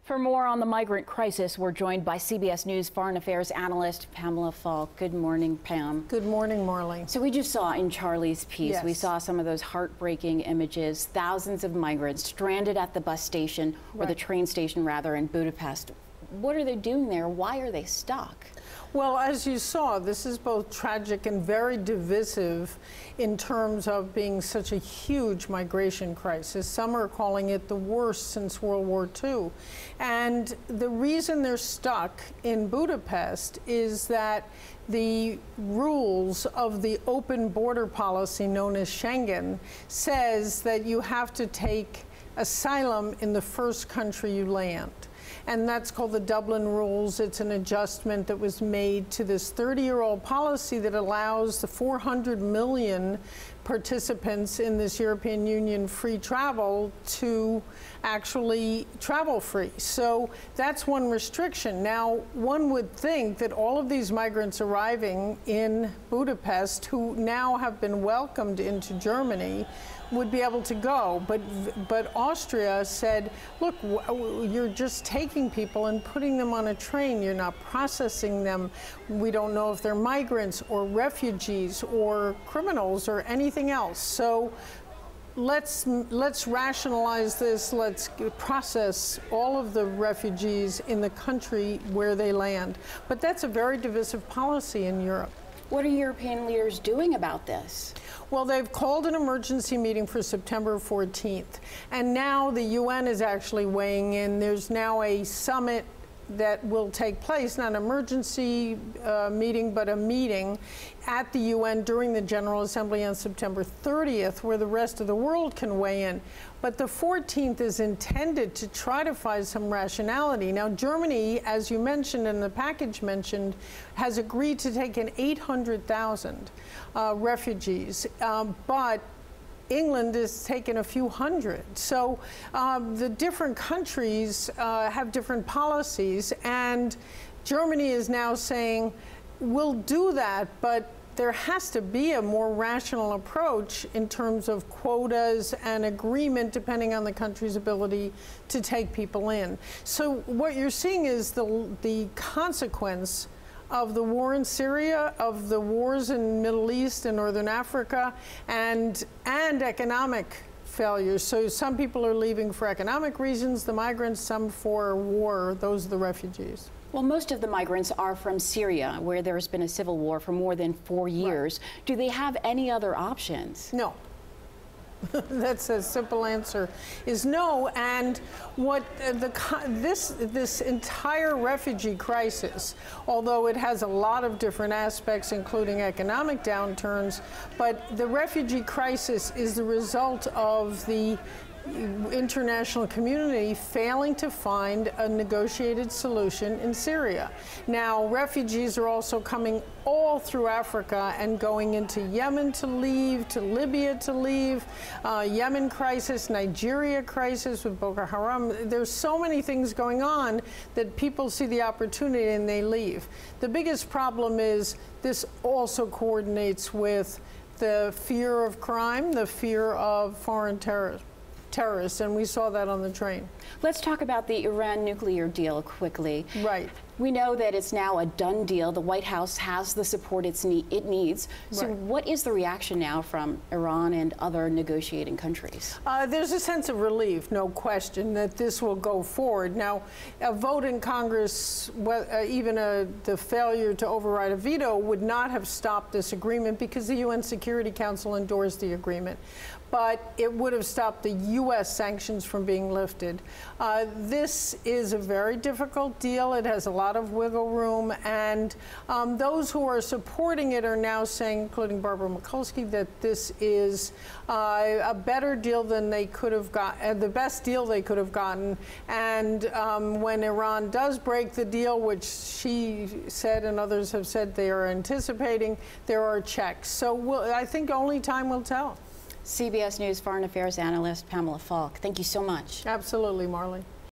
For more on the migrant crisis, we're joined by CBS News foreign affairs analyst Pamela Falk. Good morning, Pam. Good morning, Marley. So we just saw in Charlie's piece, Yes. we saw some of those heartbreaking images, thousands of migrants stranded at the bus station, or the train station rather, in Budapest. What are they doing there? Why are they stuck? Well, as you saw, this is both tragic and very divisive in terms of being such a huge migration crisis. Some are calling it the worst since World War II. And the reason they're stuck in Budapest is that the rules of the open border policy known as Schengen says that you have to take asylum in the first country you land. And that's called the Dublin Rules. It's an adjustment that was made to this 30-year-old policy that allows the 400 million participants in this European Union free travel to actually travel free. So that's one restriction. Now, one would think that all of these migrants arriving in Budapest, who now have been welcomed into Germany, would be able to go, but Austria said, look, you're just taking people and putting them on a train. You're not processing them. We don't know if they're migrants or refugees or criminals or anything else. So let's rationalize this. Let's process all of the refugees in the country where they land. But that's a very divisive policy in Europe. What are European leaders doing about this? Well, they've called an emergency meeting for September 14th. And now the UN is actually weighing in. There's now a summit that will take place, not an emergency meeting, but a meeting at the UN during the General Assembly on September 30th, where the rest of the world can weigh in. But the 14th is intended to try to find some rationality. Now, Germany, as you mentioned and the package mentioned, has agreed to take in 800,000 refugees, but England has taken a few hundred. So the different countries have different policies, and Germany is now saying, we'll do that, but there has to be a more rational approach in terms of quotas and agreement depending on the country's ability to take people in. So what you're seeing is the consequence of the war in Syria, of the wars in the Middle East and Northern Africa, and economic failures. So some people are leaving for economic reasons, the migrants, some for war. Those are the refugees. Well, most of the migrants are from Syria, where there's been a civil war for more than 4 years. Right. Do they have any other options? No. That's a simple answer, is no. And what this entire refugee crisis, although it has a lot of different aspects, including economic downturns, but the refugee crisis is the result of the international community failing to find a negotiated solution in Syria. Now, refugees are also coming all through Africa and going into Yemen to leave, to Libya to leave, Yemen crisis, Nigeria crisis with Boko Haram. There's so many things going on that people see the opportunity and they leave. The biggest problem is this also coordinates with the fear of crime, the fear of foreign terrorism. And we saw that on the train. Let's talk about the Iran nuclear deal quickly. Right. We know that it's now a done deal. The White House has the support it needs. So what is the reaction now from Iran and other negotiating countries? There's a sense of relief, no question, that this will go forward. Now, a vote in Congress, even the failure to override a veto, would not have stopped this agreement because the UN Security Council endorsed the agreement. But it would have stopped the U.S. sanctions from being lifted. This is a very difficult deal. It has a lot of wiggle room, and those who are supporting it are now saying, including Barbara Mikulski, that this is a better deal than they could have got, the best deal they could have gotten. And when Iran does break the deal, which she said and others have said they are anticipating, there are checks. So I think only time will tell. CBS News foreign affairs analyst Pamela Falk, thank you so much. Absolutely, Marley.